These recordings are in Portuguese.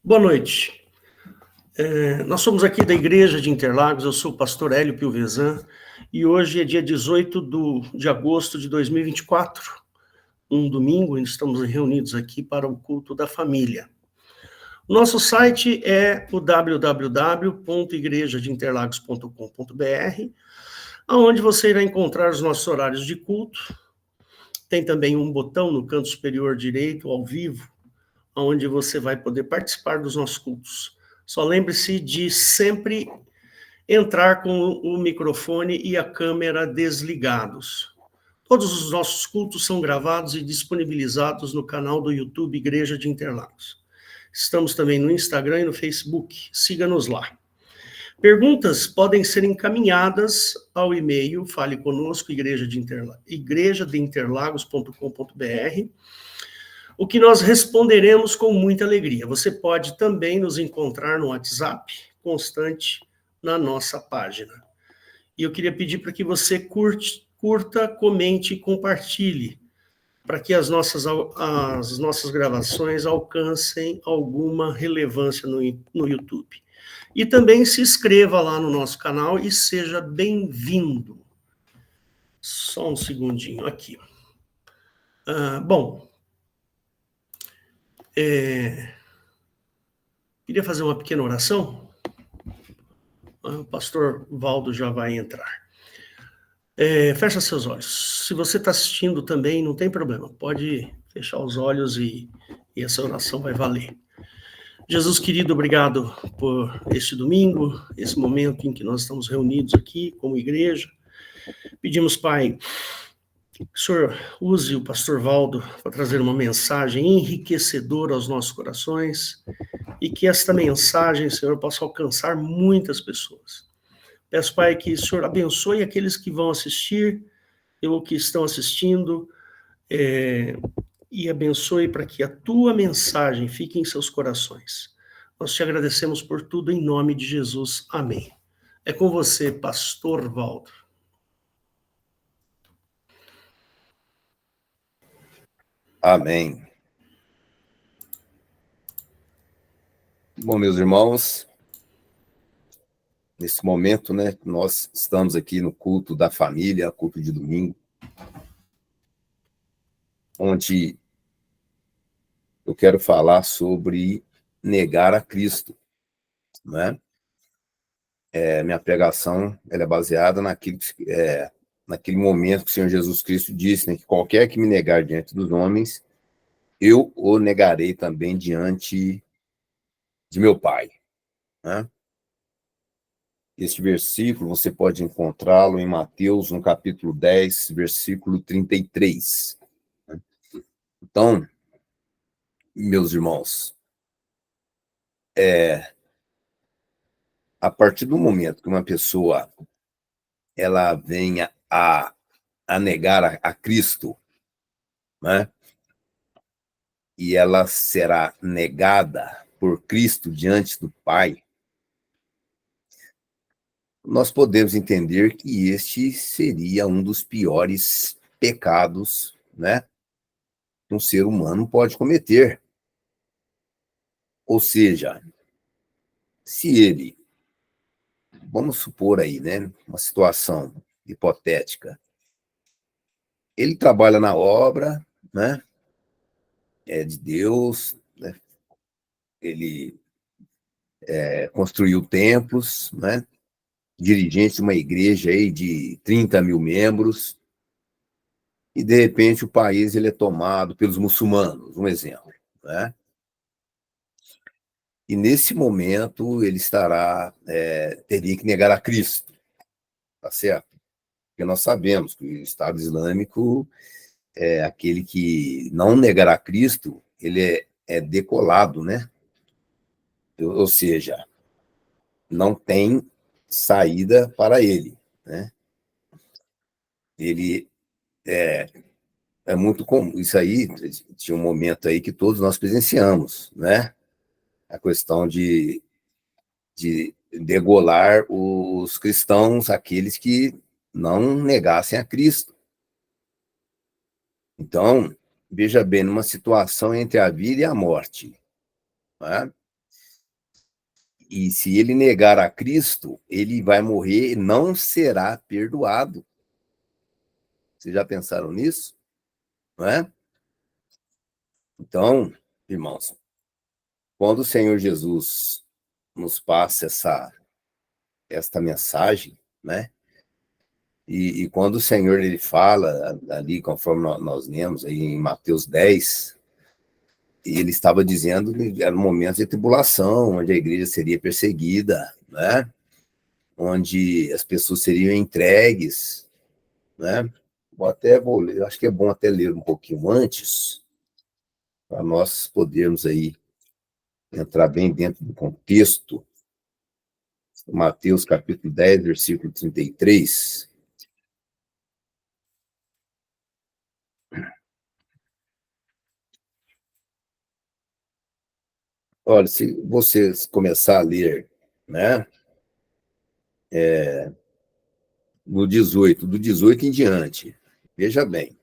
Boa noite. Nós somos aqui da Igreja de Interlagos, eu sou o pastor Hélio Piovesan, e hoje é dia 18 de agosto de 2024, um domingo, e estamos reunidos aqui para o culto da família. O nosso site é o www.igrejadeinterlagos.com.br, onde você irá encontrar os nossos horários de culto. Tem também um botão no canto superior direito, ao vivo, onde você vai poder participar dos nossos cultos. Só lembre-se de sempre entrar com o microfone e a câmera desligados. Todos os nossos cultos são gravados e disponibilizados no canal do YouTube Igreja de Interlagos. Estamos também no Instagram e no Facebook. Siga-nos lá. Perguntas podem ser encaminhadas ao e-mail faleconosco, igrejadeinterlagos.com.br, o que nós responderemos com muita alegria. Você pode também nos encontrar no WhatsApp, constante na nossa página. E eu queria pedir para que você curta, comente e compartilhe, para que as nossas gravações alcancem alguma relevância no YouTube. E também se inscreva lá no nosso canal e seja bem-vindo. Só um segundinho aqui. Queria fazer uma pequena oração. O pastor Valdo já vai entrar. Fecha seus olhos. Se você está assistindo também, não tem problema. Pode fechar os olhos e essa oração vai valer. Jesus querido, obrigado por este domingo, esse momento em que nós estamos reunidos aqui como igreja. Pedimos, Pai, que o Senhor use o pastor Valdo para trazer uma mensagem enriquecedora aos nossos corações e que esta mensagem, Senhor, possa alcançar muitas pessoas. Peço, Pai, que o Senhor abençoe aqueles que vão assistir ou que estão assistindo e abençoe para que a tua mensagem fique em seus corações. Nós te agradecemos por tudo em nome de Jesus. Amém. É com você, pastor Valdo. Amém. Bom, meus irmãos, nesse momento, né, nós estamos aqui no culto da família, culto de domingo, onde eu quero falar sobre negar a Cristo, né? Minha pregação ela é baseada naquele momento que o Senhor Jesus Cristo disse, né, que qualquer que me negar diante dos homens, eu o negarei também diante de meu Pai, né? Este versículo você pode encontrá-lo em Mateus, no capítulo 10, versículo 33. Então, meus irmãos, a partir do momento que uma pessoa ela venha a negar a Cristo, né? E ela será negada por Cristo diante do Pai, nós podemos entender que este seria um dos piores pecados, né, que um ser humano pode cometer. Ou seja, se ele, vamos supor aí, né, uma situação hipotética, ele trabalha na obra, né, de Deus, né, ele construiu templos, né, dirigente de uma igreja aí de 30 mil membros, e de repente o país ele é tomado pelos muçulmanos, um exemplo, né? E nesse momento ele teria que negar a Cristo, tá certo? Porque nós sabemos que o Estado Islâmico é aquele que não negará Cristo, ele é decolado, né? Ou seja, não tem saída para ele, né? Ele é muito comum. Isso aí, tinha um momento aí que todos nós presenciamos, né? A questão de degolar os cristãos, aqueles que não negassem a Cristo. Então, veja bem, numa situação entre a vida e a morte, né? E se ele negar a Cristo, ele vai morrer e não será perdoado. Vocês já pensaram nisso? Não é? Então, irmãos, quando o Senhor Jesus nos passa esta mensagem, né? E quando o Senhor ele fala ali, conforme nós lemos aí em Mateus 10, ele estava dizendo que era um momento de tribulação, onde a igreja seria perseguida, né? Onde as pessoas seriam entregues, né? Vou ler, acho que é bom até ler um pouquinho antes, para nós podermos aí entrar bem dentro do contexto. Mateus capítulo 10, versículo 33. Olha, se você começar a ler, né, no 18, do 18 em diante, veja bem,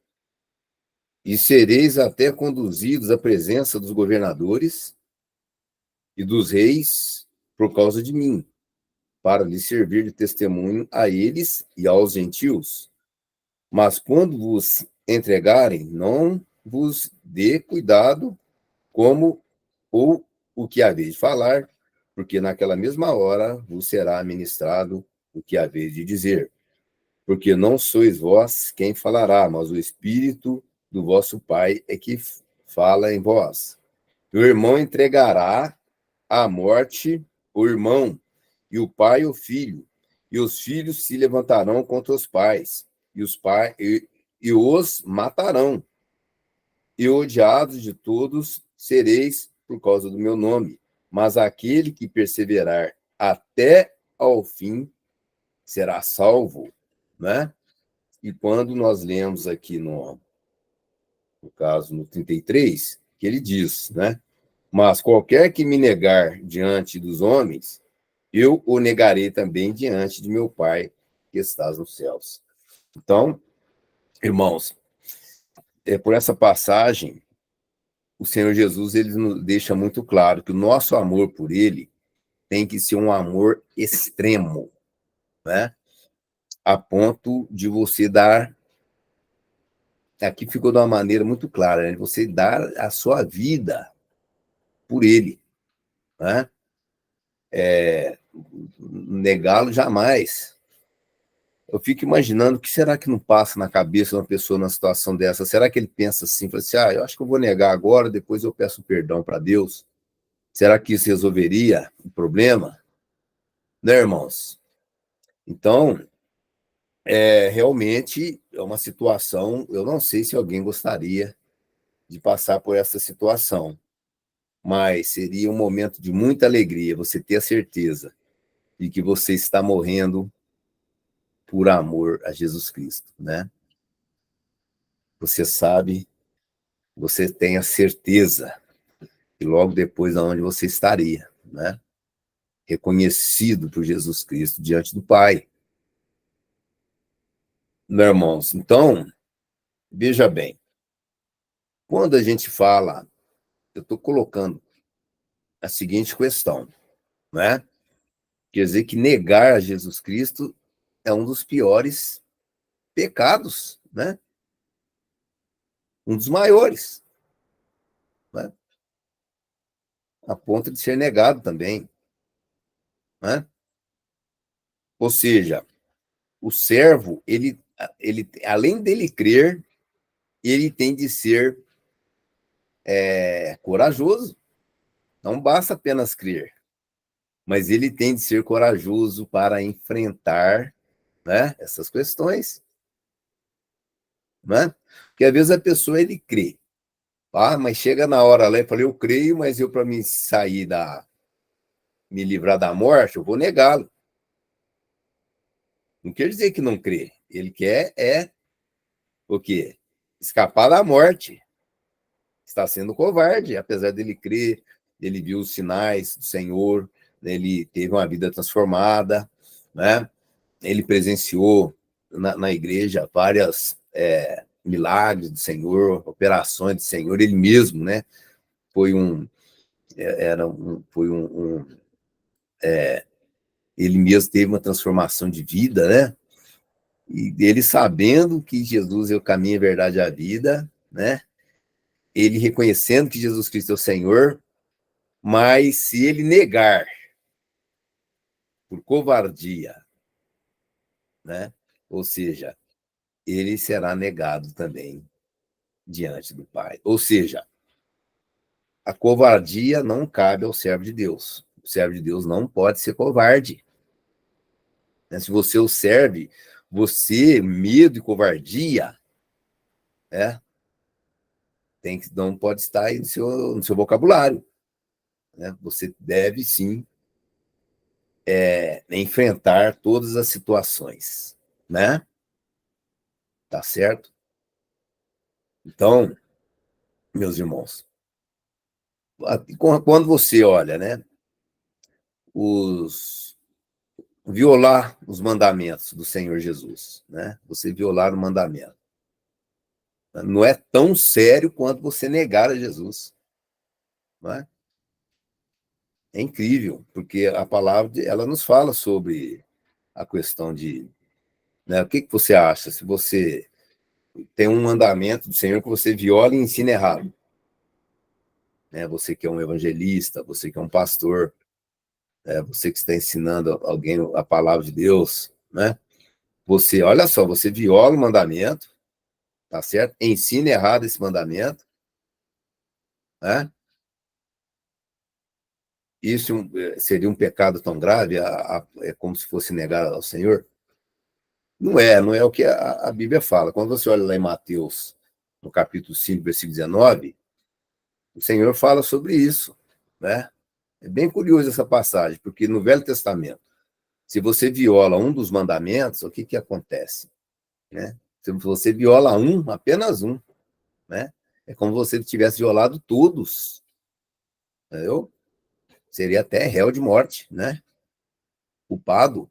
e sereis até conduzidos à presença dos governadores e dos reis por causa de mim, para lhes servir de testemunho a eles e aos gentios. Mas quando vos entregarem, não vos dê cuidado como ou o que haveis de falar, porque naquela mesma hora vos será ministrado o que haveis de dizer. Porque não sois vós quem falará, mas o Espírito do vosso Pai é que fala em vós. O irmão entregará à morte o irmão, e o pai o filho, e os filhos se levantarão contra os pais, e os matarão. E odiados de todos sereis por causa do meu nome. Mas aquele que perseverar até ao fim será salvo, né? E quando nós lemos aqui no caso, no 33, que ele diz, né? Mas qualquer que me negar diante dos homens, eu o negarei também diante de meu Pai que estás nos céus. Então, irmãos, por essa passagem, o Senhor Jesus ele nos deixa muito claro que o nosso amor por ele tem que ser um amor extremo, né? A ponto de você dar, aqui ficou de uma maneira muito clara, né? Você dar a sua vida por ele, né? Negá-lo jamais. Eu fico imaginando o que será que não passa na cabeça de uma pessoa numa situação dessa? Será que ele pensa assim, fala assim, eu acho que eu vou negar agora, depois eu peço perdão para Deus? Será que isso resolveria o problema? Né, irmãos? Então, realmente é uma situação, eu não sei se alguém gostaria de passar por essa situação, mas seria um momento de muita alegria você ter a certeza de que você está morrendo por amor a Jesus Cristo, né? Você sabe, você tem a certeza que logo depois aonde você estaria, né? Reconhecido por Jesus Cristo diante do Pai. Meus irmãos, então, veja bem, quando a gente fala, eu estou colocando a seguinte questão, né? Quer dizer que negar a Jesus Cristo é um dos piores pecados, né? Um dos maiores, né? A ponto de ser negado também, né? Ou seja, o servo, ele além dele crer, ele tem de ser corajoso. Não basta apenas crer, mas ele tem de ser corajoso para enfrentar, né, essas questões, né? Porque às vezes a pessoa ele crê, mas chega na hora lá e fala, eu creio, mas eu para me sair me livrar da morte, eu vou negá-lo. Não quer dizer que não crê. Ele quer o quê? Escapar da morte. Está sendo covarde, apesar dele crer, ele viu os sinais do Senhor, ele teve uma vida transformada, né? Ele presenciou na igreja várias milagres do Senhor, operações do Senhor, ele mesmo, né? Foi ele mesmo teve uma transformação de vida, né? E ele sabendo que Jesus é o caminho, a verdade e a vida, né? Ele reconhecendo que Jesus Cristo é o Senhor, mas se ele negar por covardia, né? Ou seja, ele será negado também diante do Pai. Ou seja, a covardia não cabe ao servo de Deus. O servo de Deus não pode ser covarde. Se você o serve, você, medo e covardia, não pode estar aí no seu vocabulário. Você deve, sim, enfrentar todas as situações. Né? Tá certo? Então, meus irmãos, quando você olha, né, violar os mandamentos do Senhor Jesus, né? Você violar o mandamento. Não é tão sério quanto você negar a Jesus. Não é? É incrível, porque a palavra ela nos fala sobre a questão de, né, o que você acha se você tem um mandamento do Senhor que você viola e ensina errado, né? Você que é um evangelista, você que é um pastor, você que está ensinando alguém a palavra de Deus, né? Você, olha só, você viola o mandamento, tá certo? Ensina errado esse mandamento, né? Isso seria um pecado tão grave, é como se fosse negar ao Senhor? Não é o que a Bíblia fala. Quando você olha lá em Mateus, no capítulo 5, versículo 19, o Senhor fala sobre isso, né? É bem curioso essa passagem, porque no Velho Testamento, se você viola um dos mandamentos, o que acontece? Né? Se você viola apenas um, né? É como se você tivesse violado todos, entendeu? Seria até réu de morte, né? Culpado.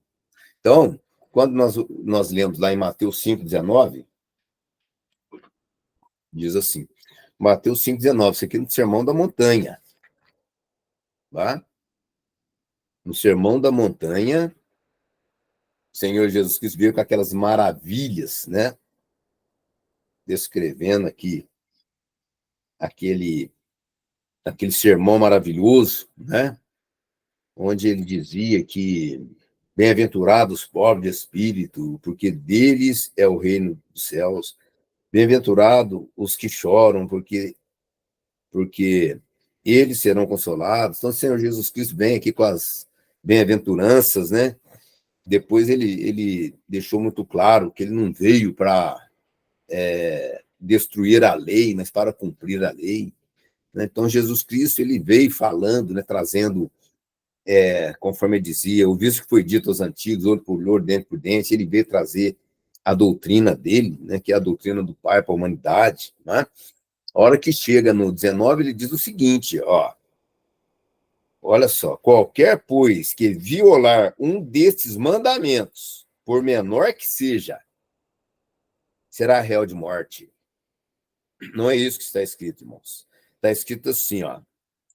Então, quando nós lemos lá em Mateus 5,19, diz assim, Mateus 5,19, isso aqui é no Sermão da Montanha, tá? No Sermão da Montanha, o Senhor Jesus Cristo veio com aquelas maravilhas, né? Descrevendo aqui aquele sermão maravilhoso, né? Onde ele dizia que bem-aventurados os pobres de espírito, porque deles é o reino dos céus. Bem-aventurados os que choram, porque eles serão consolados. Então, o Senhor Jesus Cristo vem aqui com as bem-aventuranças, né? Depois ele deixou muito claro que ele não veio para destruir a lei, mas para cumprir a lei. Né? Então, Jesus Cristo ele veio falando, né? Trazendo, conforme ele dizia, o visto que foi dito aos antigos, olho por olho, dente por dente, ele veio trazer a doutrina dele, né? Que é a doutrina do Pai para a humanidade. Né? A hora que chega no 19, ele diz o seguinte, ó, olha só, qualquer, pois, que violar um destes mandamentos, por menor que seja, será réu de morte. Não é isso que está escrito, irmãos. Está escrito assim, ó,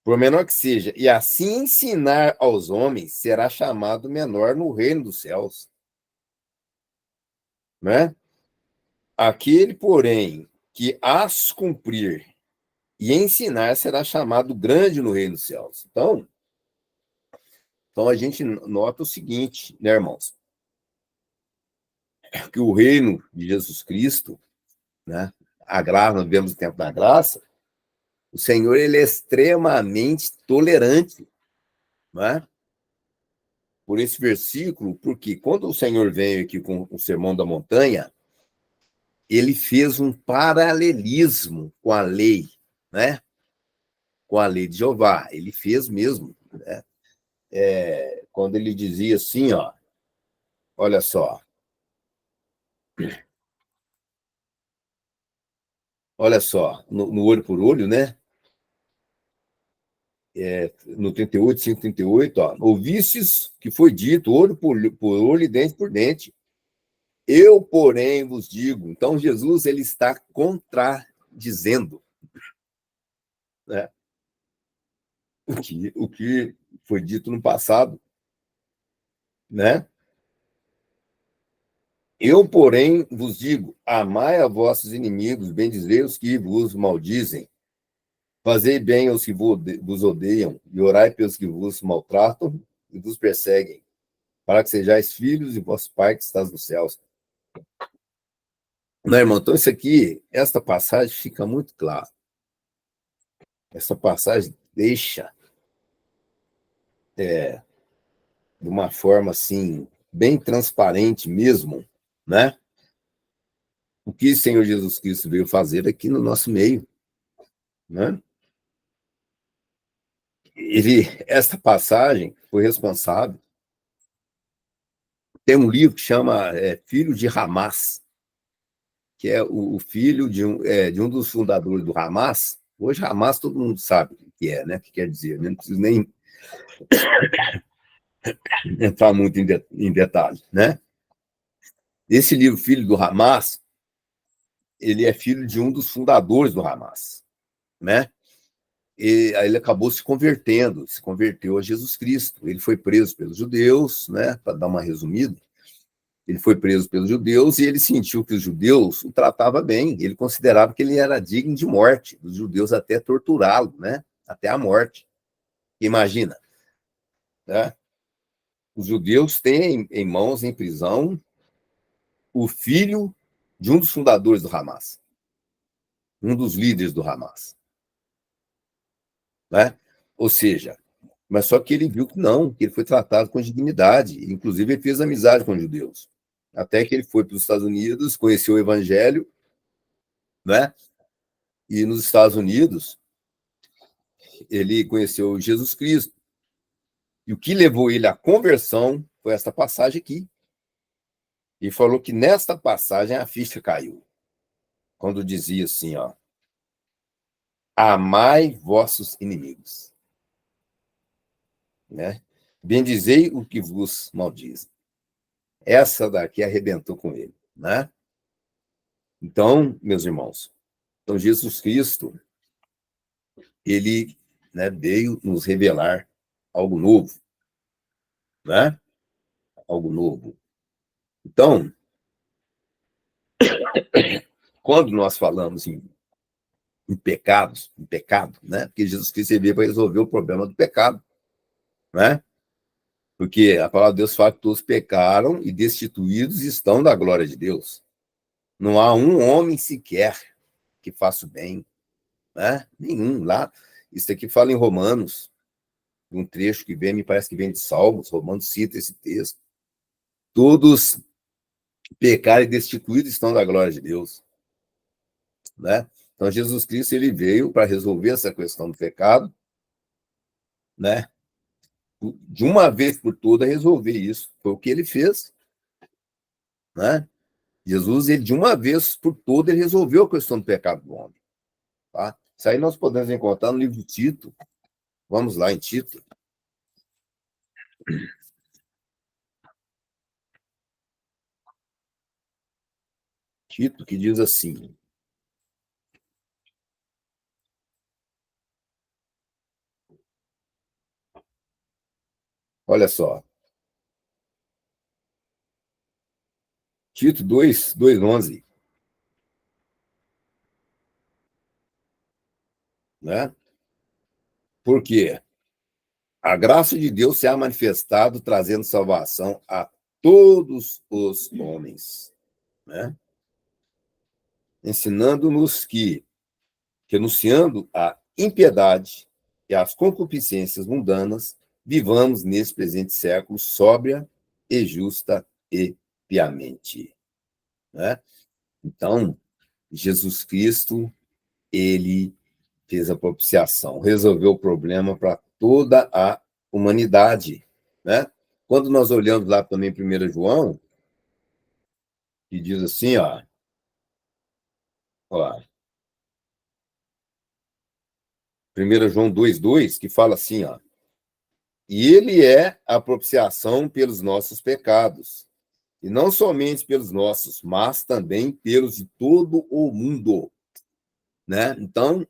por menor que seja, e assim ensinar aos homens, será chamado menor no reino dos céus. Né? Aquele, porém, que as cumprir e ensinar, será chamado grande no reino dos céus. Então a gente nota o seguinte, né, irmãos? Que o reino de Jesus Cristo, né, a graça, nós vemos o tempo da graça, o Senhor ele é extremamente tolerante, né? Por esse versículo, porque quando o Senhor veio aqui com o Sermão da Montanha, ele fez um paralelismo com a lei, né? Com a lei de Jeová. Ele fez mesmo, né? Quando ele dizia assim, ó, olha só, no olho por olho, né? No 38, 5:38, ó, ouvistes que foi dito, olho por olho e dente por dente. Eu, porém, vos digo. Então, Jesus ele está contradizendo, né, o que foi dito no passado. né? Eu, porém, vos digo, amai a vossos inimigos, bendizei os que vos maldizem, fazei bem aos que vos odeiam, e orai pelos que vos maltratam e vos perseguem, para que sejais filhos de vosso Pai que estás nos céus. Não, irmão, então isso aqui, esta passagem fica muito clara. Essa passagem deixa de uma forma assim, bem transparente mesmo, né? O que o Senhor Jesus Cristo veio fazer aqui no nosso meio, né? Esta passagem foi responsável. Tem um livro que chama Filho de Hamas, que é o filho de um dos fundadores do Hamas. Hoje, Hamas todo mundo sabe o que é, né? O que quer dizer, né? Não preciso nem entrar muito em detalhe, né? Esse livro, Filho do Hamas, ele é filho de um dos fundadores do Hamas, né? E aí ele acabou se converteu a Jesus Cristo. Ele foi preso pelos judeus, né? Para dar uma resumida, ele foi preso pelos judeus e ele sentiu que os judeus o tratavam bem. Ele considerava que ele era digno de morte, os judeus até torturá-lo, né? Até a morte. Imagina, né? Os judeus têm em mãos, em prisão, o filho de um dos fundadores do Hamas, um dos líderes do Hamas, né? Ou seja, mas só que ele viu que não, que ele foi tratado com dignidade. Inclusive, ele fez amizade com os judeus. Até que ele foi para os Estados Unidos, conheceu o Evangelho, né? E nos Estados Unidos, ele conheceu Jesus Cristo. E o que levou ele à conversão foi esta passagem aqui. E falou que nesta passagem a ficha caiu. Quando dizia assim, ó, amai vossos inimigos, né? Bendizei o que vos maldiz. Essa daqui arrebentou com ele, né? Então, meus irmãos, então Jesus Cristo, ele, né, veio nos revelar algo novo, né? Algo novo. Então, quando nós falamos em pecados, em pecado, né? Porque Jesus Cristo veio para resolver o problema do pecado, né? Porque a palavra de Deus fala que todos pecaram e destituídos estão da glória de Deus. Não há um homem sequer que faça o bem, né? Nenhum lá. Isso aqui fala em Romanos, um trecho que vem, me parece que vem de Salmos, Romanos cita esse texto. Todos pecaram e destituídos estão da glória de Deus, né? Então Jesus Cristo ele veio para resolver essa questão do pecado, né? De uma vez por todas resolver isso. Foi o que ele fez, né? Jesus, ele de uma vez por todas, ele resolveu a questão do pecado do homem, tá? Isso aí nós podemos encontrar no livro de Tito. Vamos lá em Tito. Tito, que diz assim, olha só, Tito 2:11, né? Porque a graça de Deus se ha manifestado trazendo salvação a todos os homens, né? Ensinando-nos que anunciando a impiedade e as concupiscências mundanas, vivamos nesse presente século sóbria e justa e piamente, né? Então, Jesus Cristo, ele fez a propiciação, resolveu o problema para toda a humanidade, né? Quando nós olhamos lá também em 1 João, que diz assim, ó 1 João 2:2, que fala assim, ó, e ele é a propiciação pelos nossos pecados, e não somente pelos nossos, mas também pelos de todo o mundo, né? Então,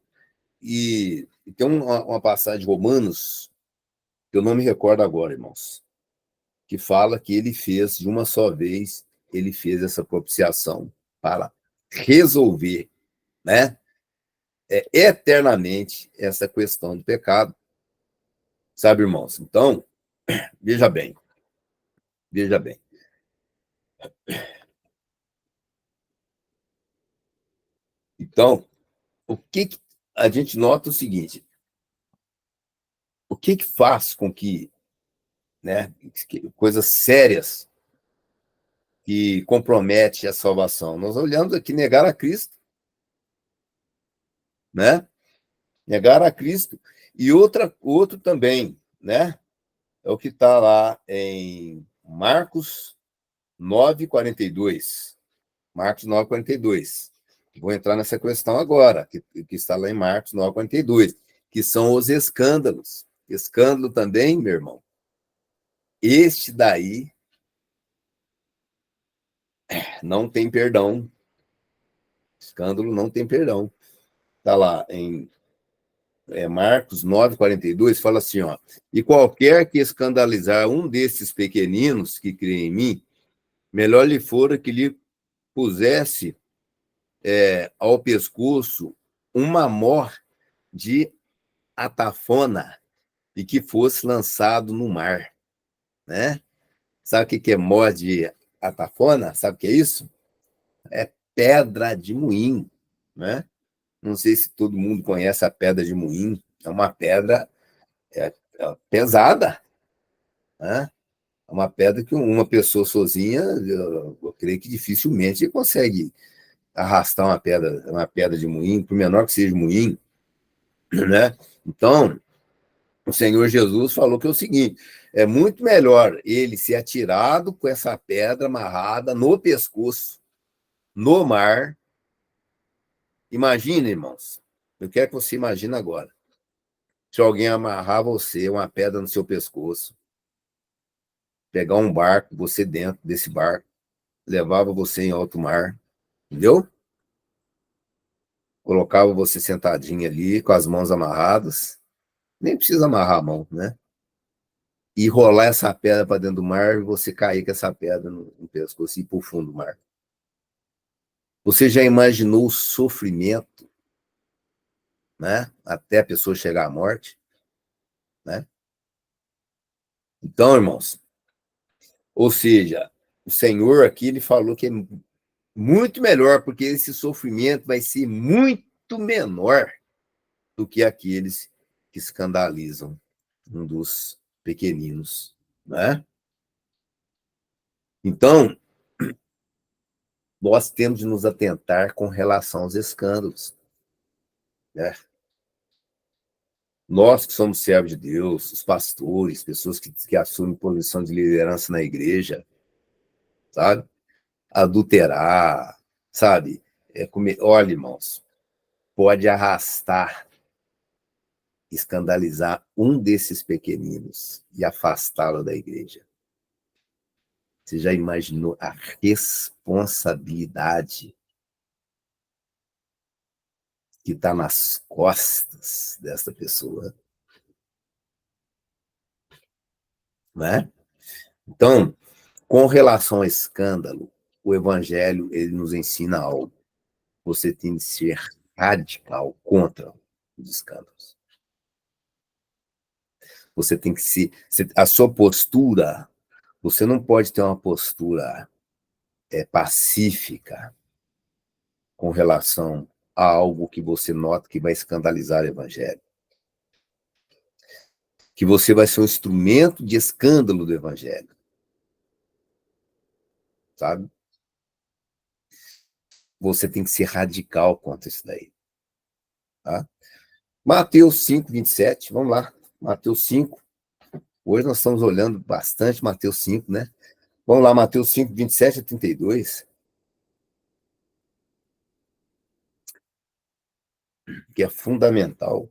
tem uma passagem de Romanos, que eu não me recordo agora, irmãos, que fala que ele fez, de uma só vez, ele fez essa propiciação para resolver, né, eternamente essa questão do pecado. Sabe, irmãos? Então, veja bem, veja bem. Então, o que a gente nota o seguinte, o que faz com que, né, coisas sérias que comprometem a salvação? Nós olhamos aqui negar a Cristo, né? Negar a Cristo. E outro também, né? É o que está lá em Marcos 9:42. Marcos 9:42. Vou entrar nessa questão agora, que está lá em Marcos 9:42, que são os escândalos. Escândalo também, meu irmão. Este daí não tem perdão. Escândalo não tem perdão. Está lá em Marcos 9:42, fala assim, ó, e qualquer que escandalizar um desses pequeninos que crê em mim, melhor lhe fora que lhe pusesse ao pescoço uma mor de atafona e que fosse lançado no mar, né? Sabe o que é mor de atafona? Sabe o que é isso? É pedra de moinho, né? Não sei se todo mundo conhece a pedra de moinho. É uma pedra pesada, né? É uma pedra que uma pessoa sozinha, eu creio que dificilmente consegue arrastar uma pedra de moinho, por menor que seja o moinho, né? Então, o Senhor Jesus falou que é o seguinte, é muito melhor ele ser atirado com essa pedra amarrada no pescoço, no mar. Imagina, irmãos, eu quero que você imagine agora, se alguém amarrar você, uma pedra no seu pescoço, pegar um barco, você dentro desse barco, levava você em alto mar, entendeu? Colocava você sentadinho ali, com as mãos amarradas, nem precisa amarrar a mão, né? E rolar essa pedra para dentro do mar e você cair com essa pedra no pescoço e ir para o fundo do mar. Você já imaginou o sofrimento, né? Até a pessoa chegar à morte, né? Então, irmãos, ou seja, o Senhor aqui, ele falou que é muito melhor, porque esse sofrimento vai ser muito menor do que aqueles que escandalizam um dos pequeninos, né? Então, nós temos de nos atentar com relação aos escândalos, né? Nós que somos servos de Deus, os pastores, pessoas que assumem posição de liderança na igreja, sabe? Adulterar, sabe? Olha, irmãos, pode arrastar, escandalizar um desses pequeninos e afastá-lo da igreja. Você já imaginou a responsabilidade que está nas costas dessa pessoa, né? Então, com relação ao escândalo, o evangelho ele nos ensina algo. Você tem de ser radical contra os escândalos. Você tem que a sua postura, você não pode ter uma postura pacífica com relação a algo que você nota que vai escandalizar o evangelho. Que você vai ser um instrumento de escândalo do evangelho. Sabe? Você tem que ser radical contra isso daí. Tá? Mateus 5:27, vamos lá. Mateus 5. Hoje nós estamos olhando bastante Mateus 5, né? Vamos lá, Mateus 5:27-32. Que é fundamental.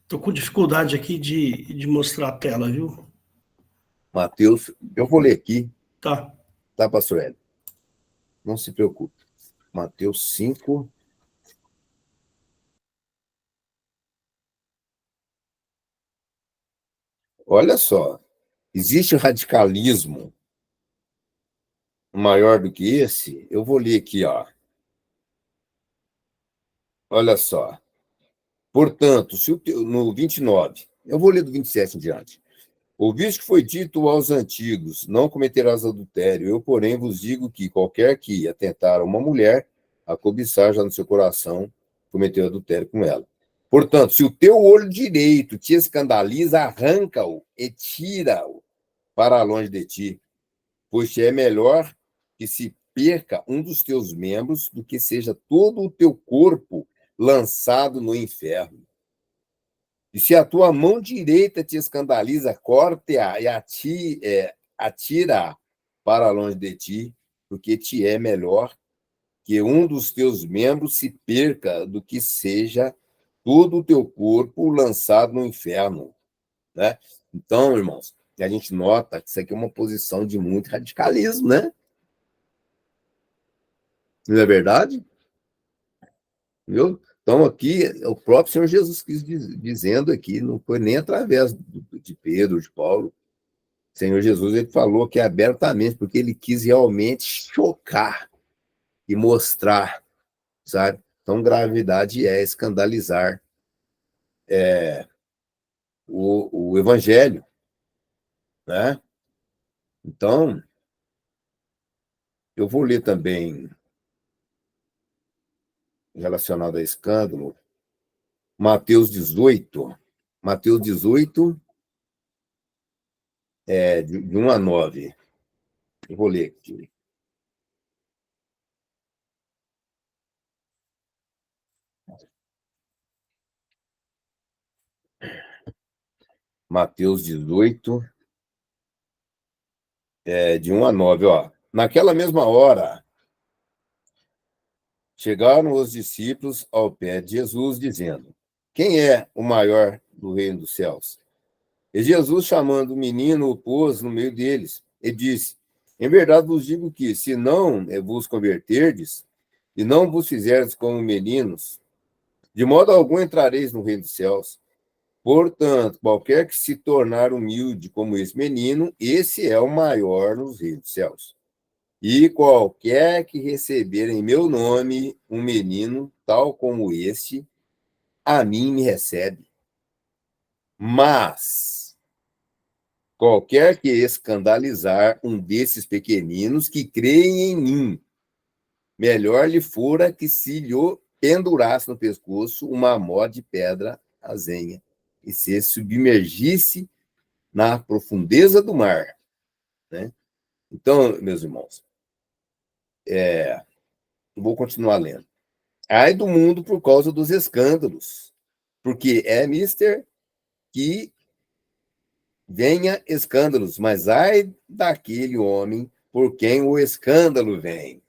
Estou com dificuldade aqui de mostrar a tela, viu? Mateus, eu vou ler aqui. Tá. Tá, pastor Hélio? Não se preocupe. Mateus 5. Olha só, existe radicalismo maior do que esse? Eu vou ler aqui, ó. Olha só. Portanto, se no 29, eu vou ler do 27 em diante. Ouviste que foi dito aos antigos, não cometerás adultério. Eu, porém, vos digo que qualquer que atentar a uma mulher, a cobiçar já no seu coração, cometeu adultério com ela. Portanto, se o teu olho direito te escandaliza, arranca-o e tira-o para longe de ti, pois te é melhor que se perca um dos teus membros do que seja todo o teu corpo lançado no inferno. E se a tua mão direita te escandaliza, corte-a e atira para longe de ti, porque te é melhor que um dos teus membros se perca do que seja todo o teu corpo lançado no inferno, né? Então, irmãos, a gente nota que isso aqui é uma posição de muito radicalismo, né? Não é verdade? Viu? Então, aqui, o próprio Senhor Jesus quis dizendo aqui, não foi nem através de Pedro, de Paulo. O Senhor Jesus ele falou que abertamente, porque ele quis realmente chocar e mostrar, sabe? Então, gravidade é escandalizar o evangelho, né? Então, eu vou ler também, relacionado a escândalo, Mateus 18. Mateus 18, de 1 a 9. Eu vou ler aqui. Mateus 18, de 1 a 9, ó. Naquela mesma hora, chegaram os discípulos ao pé de Jesus, dizendo: Quem é o maior do reino dos céus? E Jesus, chamando o menino, o pôs no meio deles, e disse: Em verdade vos digo que, se não vos converterdes, e não vos fizerdes como meninos, de modo algum entrareis no reino dos céus. Portanto, qualquer que se tornar humilde como esse menino, esse é o maior nos reinos dos céus. E qualquer que receber em meu nome um menino, tal como este, a mim me recebe. Mas qualquer que escandalizar um desses pequeninos que creem em mim, melhor lhe fora que se lhe pendurasse no pescoço uma mó de pedra azenha e se submergisse na profundeza do mar, né? Então, meus irmãos, vou continuar lendo. Ai do mundo por causa dos escândalos, porque é mister que venha escândalos, mas ai daquele homem por quem o escândalo vem.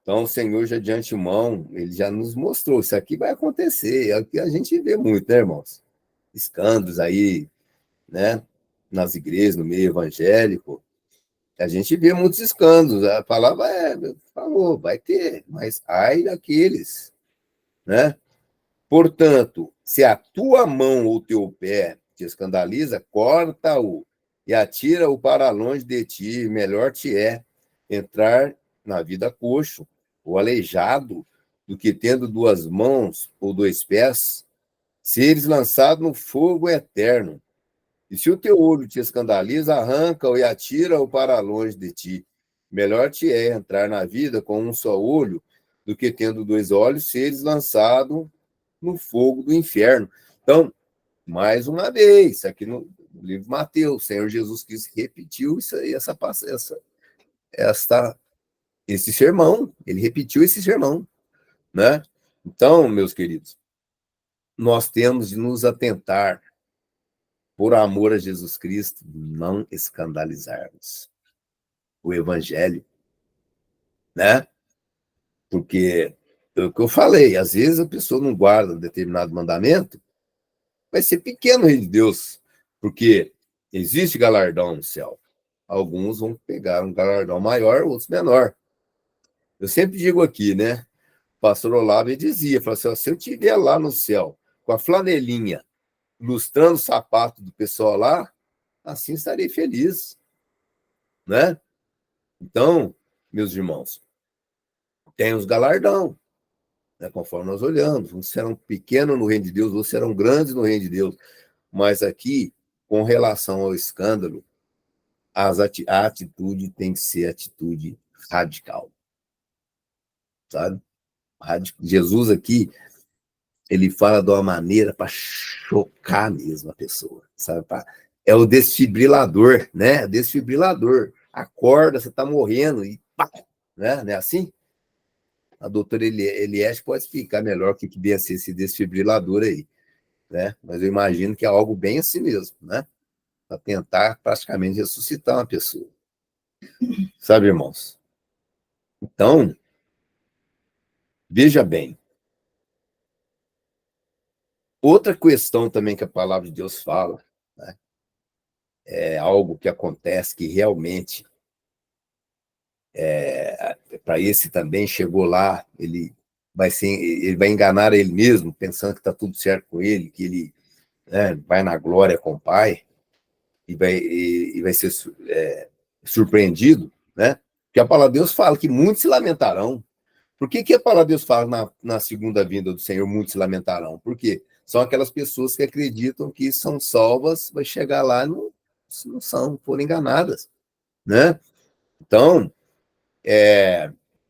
Então, o Senhor já de antemão, ele já nos mostrou, isso aqui vai acontecer, é o que a gente vê muito, né, irmãos? Escândalos aí, né, nas igrejas, no meio evangélico, a gente vê muitos escândalos, a palavra falou, vai ter, mas ai daqueles, né? Portanto, se a tua mão ou teu pé te escandaliza, corta-o e atira-o para longe de ti. Melhor te é entrar na vida coxo ou aleijado do que tendo duas mãos ou dois pés, seres lançado no fogo eterno. E se o teu olho te escandaliza, arranca-o e atira-o para longe de ti. Melhor te é entrar na vida com um só olho do que tendo dois olhos, seres lançado no fogo do inferno. Então, mais uma vez, aqui no livro de Mateus, o Senhor Jesus Cristo repetiu isso aí, esse sermão, ele repetiu esse sermão, né? Então, meus queridos, nós temos de nos atentar, por amor a Jesus Cristo, não escandalizarmos o evangelho, né? Porque é o que eu falei, às vezes a pessoa não guarda um determinado mandamento, vai ser pequeno o reino de Deus, porque existe galardão no céu. Alguns vão pegar um galardão maior, outros menor. Eu sempre digo aqui, né? O pastor Olavo dizia, falou assim, se eu estiver lá no céu com a flanelinha lustrando o sapato do pessoal lá, assim estarei feliz, né? Então, meus irmãos, tem os galardão, né? Conforme nós olhamos, uns serão pequenos no reino de Deus, outros serão grandes no reino de Deus. Mas aqui, com relação ao escândalo, a atitude tem que ser atitude radical, sabe? Jesus aqui, ele fala de uma maneira para chocar mesmo a pessoa, sabe? É o desfibrilador, né? Desfibrilador. Acorda, você está morrendo e pá, né? Não é assim? A doutora Eliette pode explicar melhor o que deve ser esse desfibrilador aí, né? Mas eu imagino que é algo bem assim mesmo, né? Para tentar praticamente ressuscitar uma pessoa. Sabe, irmãos? Então, veja bem. Outra questão também que a palavra de Deus fala, né? É algo que acontece que realmente, para esse também chegou lá, ele vai enganar ele mesmo, pensando que está tudo certo com ele, que ele, né, vai na glória com o Pai e vai ser surpreendido, né? Porque a palavra de Deus fala que muitos se lamentarão. Por que a palavra de Deus fala na segunda vinda do Senhor, muitos se lamentarão? Por quê? São aquelas pessoas que acreditam que são salvas, vai chegar lá e não são, foram enganadas, né? Então,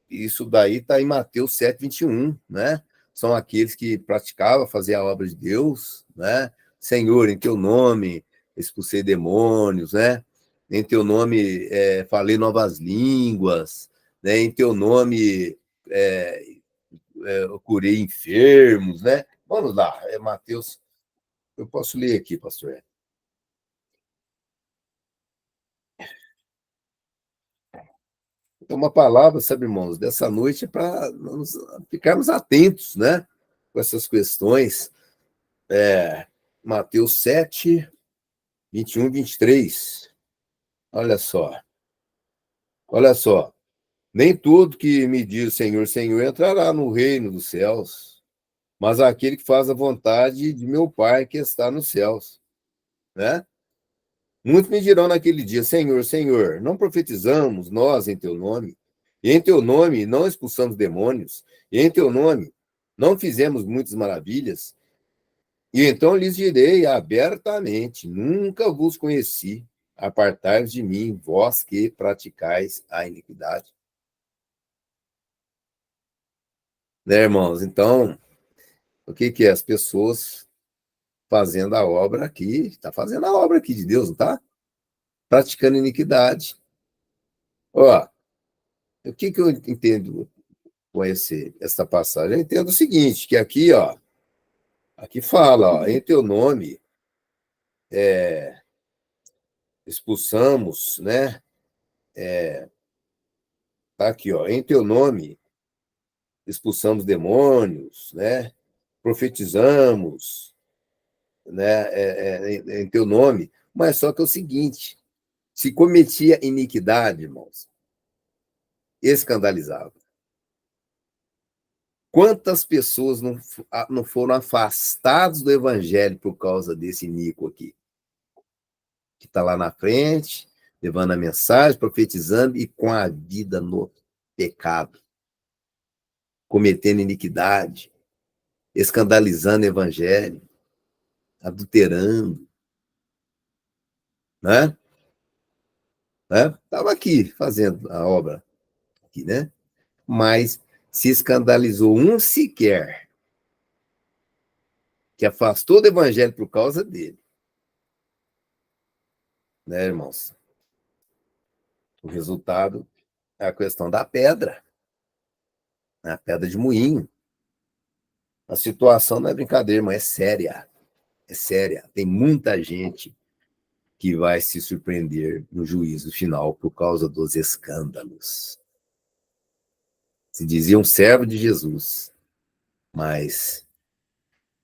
isso daí está em Mateus 7:21, né? São aqueles que praticavam fazer a obra de Deus, né? Senhor, em teu nome expulsei demônios, né? Em teu nome falei novas línguas, né? Em teu nome eu curei enfermos, né? Vamos lá, Mateus. Eu posso ler aqui, pastor. Então, uma palavra, sabe, irmãos, dessa noite é para ficarmos atentos, né? Com essas questões. Mateus 7, 21, 23. Olha só. Olha só. Nem todo que me diz Senhor, Senhor entrará no reino dos céus, mas aquele que faz a vontade de meu Pai que está nos céus, né? Muitos me dirão naquele dia, Senhor, Senhor, não profetizamos nós em teu nome? E em teu nome não expulsamos demônios? E em teu nome não fizemos muitas maravilhas? E então lhes direi abertamente, nunca vos conheci, apartai-vos de mim, vós que praticais a iniquidade. Né, irmãos? Então, o que é? As pessoas fazendo a obra aqui, está fazendo a obra aqui de Deus, não está? Praticando iniquidade. Ó, o que eu entendo com essa passagem? Eu entendo o seguinte, que aqui, ó, aqui fala, ó, em teu nome expulsamos, né? Tá aqui, ó, em teu nome expulsamos demônios, né? Profetizamos, né? Em teu nome. Mas só que é o seguinte, se cometia iniquidade, irmãos, escandalizava. Quantas pessoas não foram afastadas do evangelho por causa desse iníquo aqui? Que está lá na frente, levando a mensagem, profetizando e com a vida no pecado, cometendo iniquidade, escandalizando o evangelho, adulterando, né? Estava aqui fazendo a obra, aqui, né? Mas se escandalizou um sequer que afastou do evangelho por causa dele, né, irmãos? O resultado é a questão da pedra, né? A pedra de moinho. A situação não é brincadeira, mas é séria. É séria. Tem muita gente que vai se surpreender no juízo final por causa dos escândalos. Se diziam servo de Jesus, mas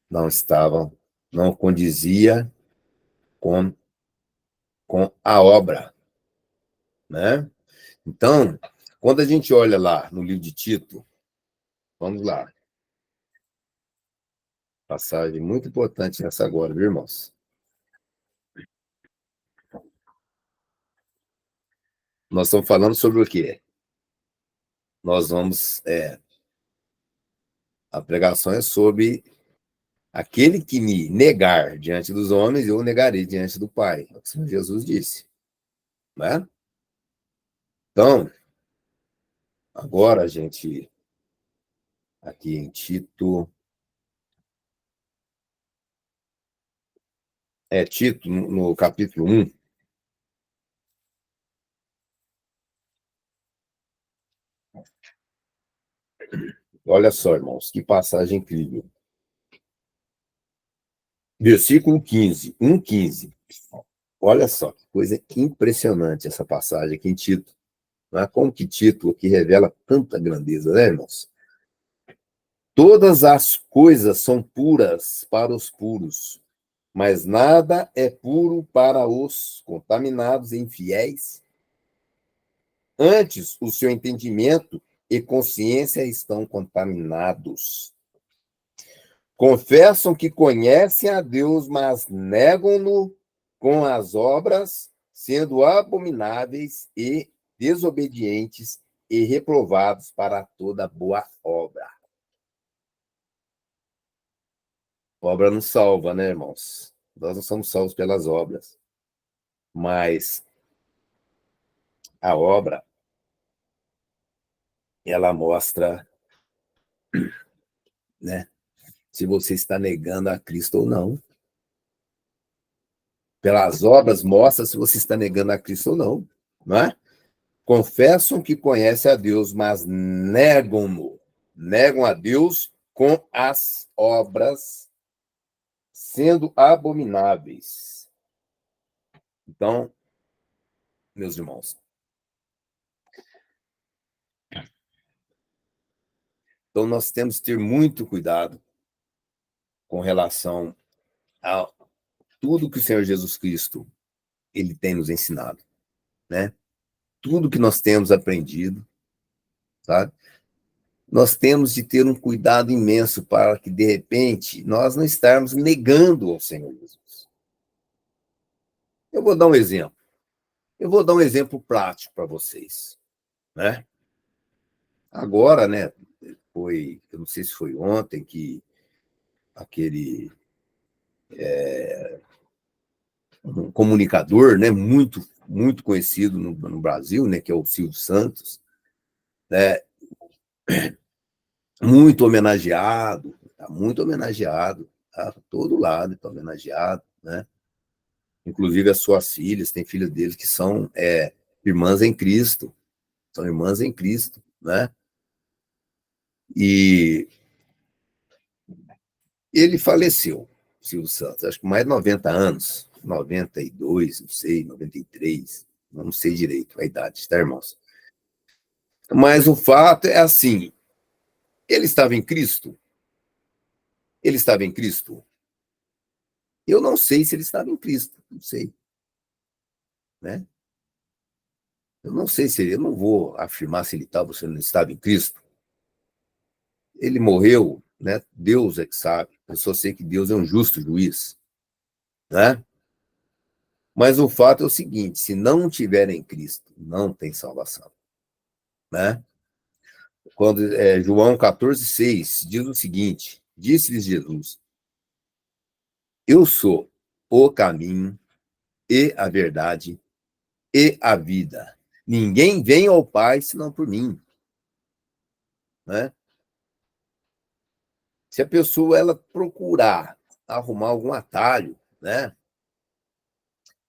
não estavam, não condizia com, com a obra, né? Então, quando a gente olha lá no livro de Tito, vamos lá, Passagem muito importante essa agora, viu, irmãos? Nós estamos falando sobre o quê? Nós vamos... a pregação é sobre aquele que me negar diante dos homens, eu negarei diante do Pai. É o que o Senhor Jesus disse. Né? Então, agora a gente, aqui em Tito... Tito, no capítulo 1, olha só, irmãos, que passagem incrível. Versículo 15, 1:15. Olha só, que coisa impressionante essa passagem aqui em Tito. Não é? Como que Tito aqui revela tanta grandeza, né, irmãos? Todas as coisas são puras para os puros, mas nada é puro para os contaminados e infiéis. Antes, o seu entendimento e consciência estão contaminados. Confessam que conhecem a Deus, mas negam-no com as obras, sendo abomináveis e desobedientes e reprovados para toda boa obra. Obra não salva, né, irmãos? Nós não somos salvos pelas obras, mas a obra, ela mostra, né, se você está negando a Cristo ou não. Pelas obras mostra se você está negando a Cristo ou não, não é? Confessam que conhecem a Deus, mas negam-no. Negam a Deus com as obras, sendo abomináveis. Então, meus irmãos, então nós temos que ter muito cuidado com relação a tudo que o Senhor Jesus Cristo ele tem nos ensinado, né? Tudo que nós temos aprendido, sabe? Nós temos de ter um cuidado imenso para que, de repente, nós não estarmos negando ao Senhor Jesus. Eu vou dar um exemplo. Eu vou dar um exemplo prático para vocês, né? Agora, né, eu não sei se foi ontem que aquele um comunicador, né, muito conhecido no Brasil, né, que é o Silvio Santos, né, muito homenageado, tá muito homenageado, tá? Todo lado está homenageado, né? Inclusive as suas filhas, tem filhas deles que são irmãs em Cristo, são irmãs em Cristo, né? E ele faleceu, Silvio Santos, acho que com mais de 90 anos, 92, não sei, 93, não sei direito a idade, tá, irmãos? Mas o fato é assim, ele estava em Cristo? Ele estava em Cristo? Eu não sei se ele estava em Cristo, não sei, né? Eu não sei se ele, eu não vou afirmar se ele estava ou se ele não estava em Cristo. Ele morreu, né? Deus é que sabe. Eu só sei que Deus é um justo juiz, né? Mas o fato é o seguinte: se não tiver em Cristo, não tem salvação, né? Quando João 14:6 diz o seguinte: disse-lhes Jesus: eu sou o caminho e a verdade e a vida. Ninguém vem ao Pai senão por mim, né? Se a pessoa ela procurar arrumar algum atalho, né?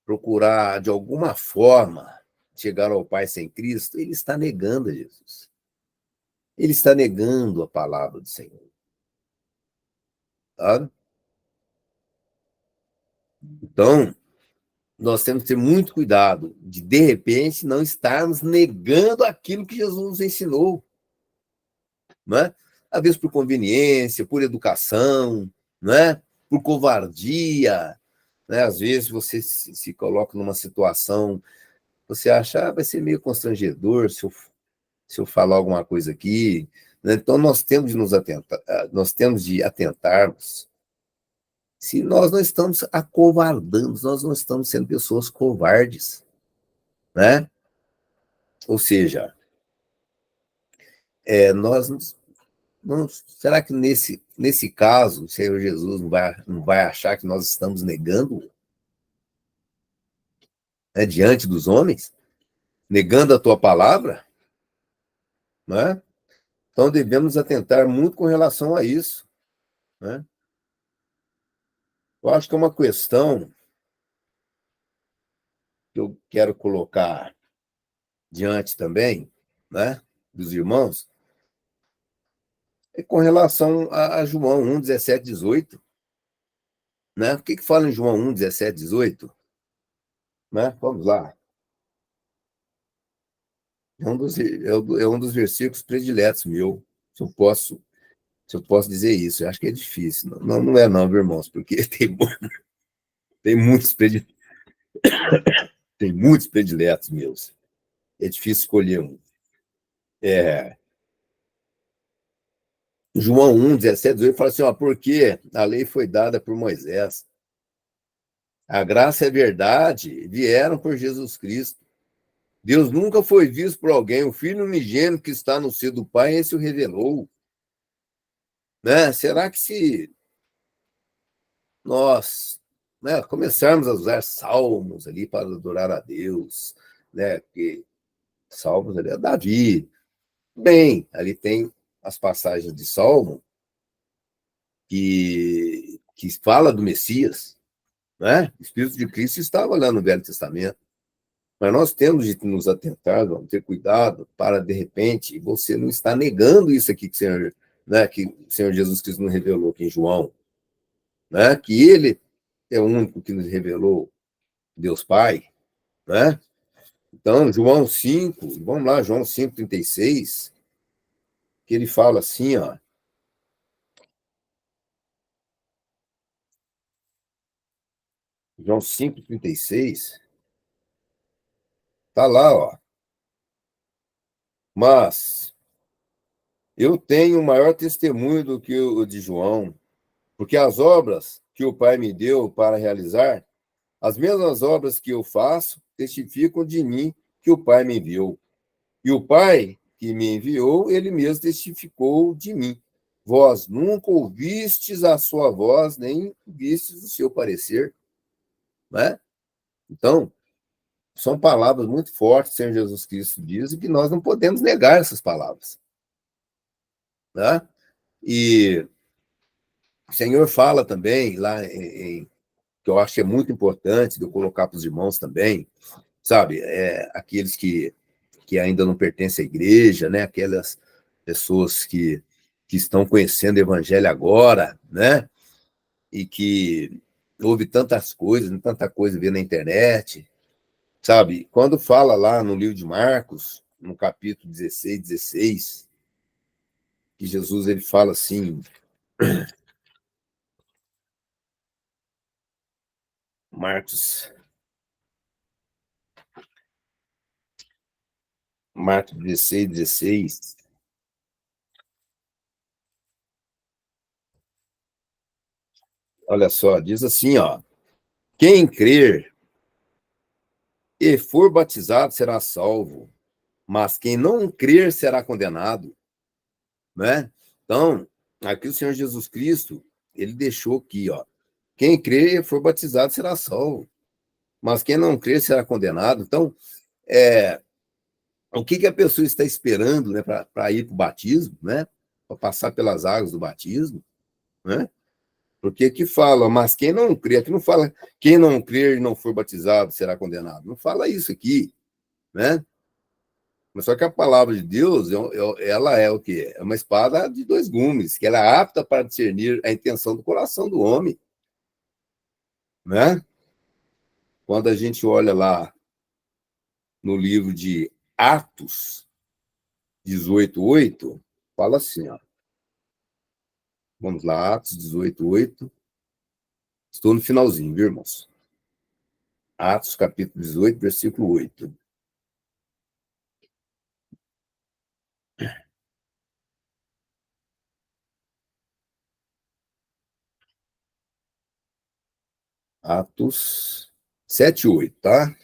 Procurar de alguma forma chegar ao Pai sem Cristo, ele está negando a Jesus. Ele está negando a palavra do Senhor. Tá? Então, nós temos que ter muito cuidado de repente, não estarmos negando aquilo que Jesus nos ensinou. Não é? Às vezes por conveniência, por educação, não é? Por covardia. Né? Às vezes você se coloca numa situação, você acha, vai ser meio constrangedor se eu falar alguma coisa aqui. Né? Então, nós temos de nos atentar, nós temos de atentarmos, Se nós não estamos acovardando, nós não estamos sendo pessoas covardes, né? Ou seja, nós não, será que nesse caso o Senhor Jesus não vai achar que nós estamos negando, né, diante dos homens, negando a tua palavra, né? Então devemos atentar muito com relação a isso, né? Eu acho que é uma questão que eu quero colocar diante também, né, dos irmãos, é com relação a João 1, 17, 18, né? O que fala em João 1, 17, 18? Né? Vamos lá. É um dos versículos prediletos meu, se eu posso, se eu posso dizer isso. Eu acho que é difícil. Não é não, meus irmãos, porque tem muitos tem muitos prediletos meus. É difícil escolher um. É, João 1, 17, 18 fala assim, ó, porque a lei foi dada por Moisés. A graça e a verdade vieram por Jesus Cristo. Deus nunca foi visto por alguém. O Filho unigênito que está no seio do Pai, esse o revelou. Né? Será que se nós, né, começarmos a usar salmos ali para adorar a Deus, né, porque salmos ali é Davi, bem, ali tem as passagens de Salmo que fala do Messias, né? O Espírito de Cristo estava lá no Velho Testamento. Mas nós temos de nos atentar, vamos ter cuidado para, de repente, você não estar negando isso aqui que o Senhor, né, que o Senhor Jesus Cristo nos revelou aqui em João, né, que ele é o único que nos revelou Deus Pai, né? Então, João 5, vamos lá, João 5:36, que ele fala assim, ó, João 5:36, tá lá, ó, mas eu tenho maior testemunho do que o de João, porque as obras que o Pai me deu para realizar, as mesmas obras que eu faço testificam de mim que o Pai me enviou. E o Pai que me enviou, ele mesmo testificou de mim. Vós nunca ouvistes a sua voz, nem vistes o seu parecer. Né? Então, são palavras muito fortes que o Senhor Jesus Cristo diz e que nós não podemos negar essas palavras. Né? E o Senhor fala também, lá que eu acho que é muito importante de eu colocar para os irmãos também, sabe? Aqueles que ainda não pertencem à igreja, né? Aquelas pessoas que estão conhecendo o evangelho agora, né? E que ouve tantas coisas, tanta coisa vê na internet, sabe? Quando fala lá no livro de Marcos, no capítulo 16, 16, que Jesus ele fala assim, Marcos, Marcos 16, 16, olha só, diz assim, ó, quem crer e for batizado será salvo, mas quem não crer será condenado, né? Então, aqui o Senhor Jesus Cristo, ele deixou aqui, ó, quem crer e for batizado será salvo, mas quem não crer será condenado. Então, é, o que a pessoa está esperando, né, para ir para o batismo, né? Para passar pelas águas do batismo, né? Porque aqui fala, mas quem não crer, aqui não fala quem não crer e não for batizado será condenado. Não fala isso aqui, né? Mas só que a palavra de Deus, ela é o quê? É uma espada de dois gumes, que ela é apta para discernir a intenção do coração do homem, né? Quando a gente olha lá no livro de Atos 18:8, fala assim, ó. Vamos lá, Atos 18:8. Estou no finalzinho, viu, irmãos? Atos capítulo 18, versículo 8. Atos 7:8, tá?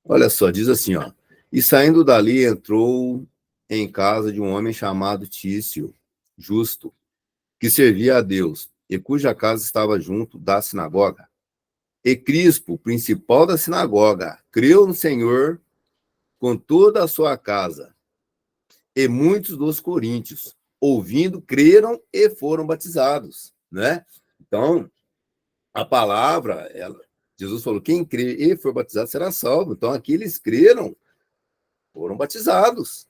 Olha só, diz assim, ó. E saindo dali, entrou em casa de um homem chamado Tício, justo, que servia a Deus, e cuja casa estava junto da sinagoga. E Crispo, principal da sinagoga, creu no Senhor com toda a sua casa. E muitos dos coríntios, ouvindo, creram e foram batizados, né? Então, a palavra, Jesus falou, quem crê e for batizado será salvo. Então, aqui eles creram, foram batizados,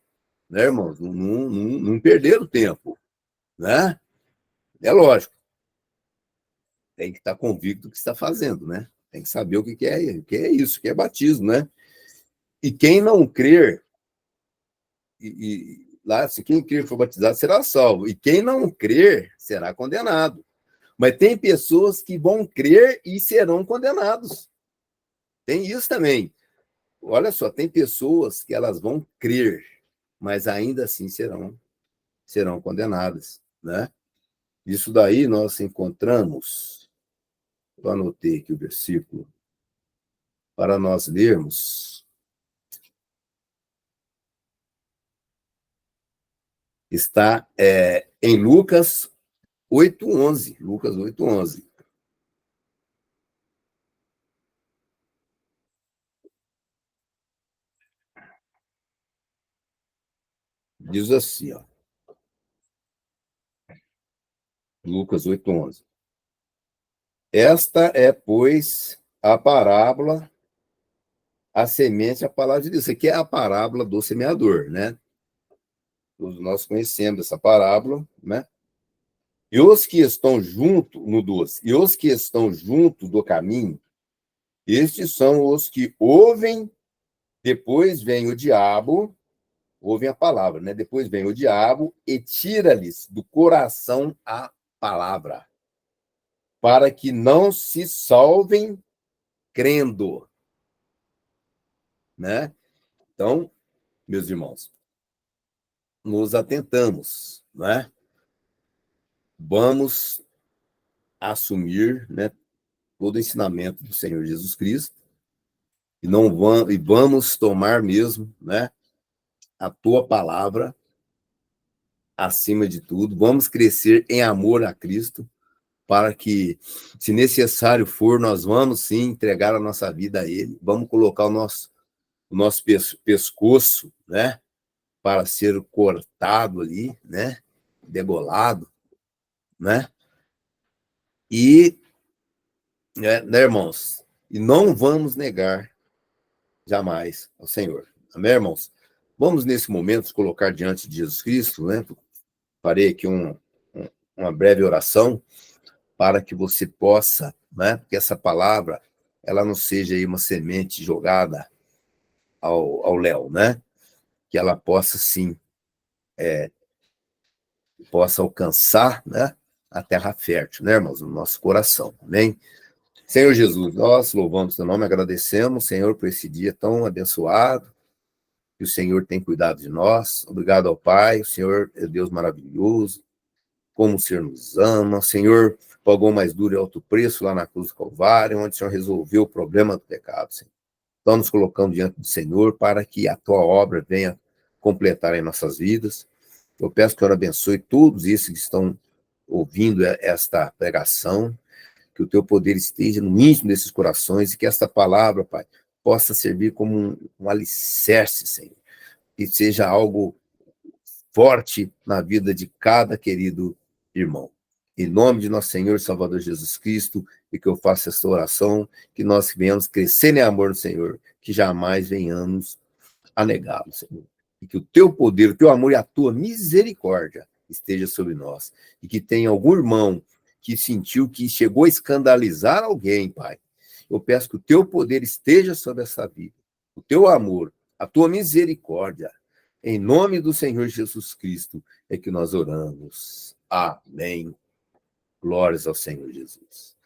né, irmãos? Não perderam tempo, né? É lógico, tem que estar convicto do que está fazendo, né? Tem que saber o que é isso, o que é batismo, né? E quem não crer, lá, se quem crer for batizado será salvo, e quem não crer será condenado. Mas tem pessoas que vão crer e serão condenados. Tem isso também. Olha só, tem pessoas que elas vão crer, mas ainda assim serão condenadas, né? Isso daí nós encontramos, eu anotei aqui o versículo, para nós lermos, está em Lucas 8:11. Lucas 8:11. Diz assim, ó, Lucas 8:11. Esta é, pois, a parábola, a semente, a palavra de Deus. Isso aqui é a parábola do semeador, né? Todos nós conhecemos essa parábola, né? E os que estão junto, no 12, e os que estão junto do caminho, estes são os que ouvem, depois vem o diabo, ouvem a palavra, né? Depois vem o diabo e tira-lhes do coração a palavra, para que não se salvem crendo, né? Então, meus irmãos, nos atentamos, né? Vamos assumir, né, todo o ensinamento do Senhor Jesus Cristo e vamos tomar mesmo, né, a tua palavra acima de tudo. Vamos crescer em amor a Cristo, para que, se necessário for, nós vamos sim entregar a nossa vida a Ele. Vamos colocar o nosso pescoço, né, para ser cortado ali, né, degolado, né? E, né, irmãos, e não vamos negar jamais ao Senhor. Amém, irmãos? Vamos, nesse momento, colocar diante de Jesus Cristo, né? Farei aqui uma breve oração para que você possa, né? Que essa palavra, ela não seja aí uma semente jogada ao léu, né? Que ela possa, sim, possa alcançar, né? A terra fértil, né, irmãos? No nosso coração, amém? Senhor Jesus, nós louvamos teu nome, agradecemos, Senhor, por esse dia tão abençoado, que o Senhor tem cuidado de nós. Obrigado ao Pai, o Senhor é Deus maravilhoso, como o Senhor nos ama. O Senhor pagou mais duro e alto preço lá na cruz do Calvário, onde o Senhor resolveu o problema do pecado, Senhor. Então, nos colocamos diante do Senhor para que a tua obra venha completar em nossas vidas. Eu peço que o Senhor abençoe todos esses que estão ouvindo esta pregação, que o teu poder esteja no íntimo desses corações e que esta palavra, Pai, possa servir como um alicerce, Senhor, que seja algo forte na vida de cada querido irmão. Em nome de nosso Senhor e Salvador Jesus Cristo, e que eu faça esta oração, que nós venhamos crescer em amor no Senhor, que jamais venhamos a negá-lo, Senhor. E que o teu poder, o teu amor e a tua misericórdia esteja sobre nós. E que tenha algum irmão que sentiu que chegou a escandalizar alguém, Pai. Eu peço que o teu poder esteja sobre essa vida, o teu amor, a tua misericórdia. Em nome do Senhor Jesus Cristo é que nós oramos. Amém. Glórias ao Senhor Jesus.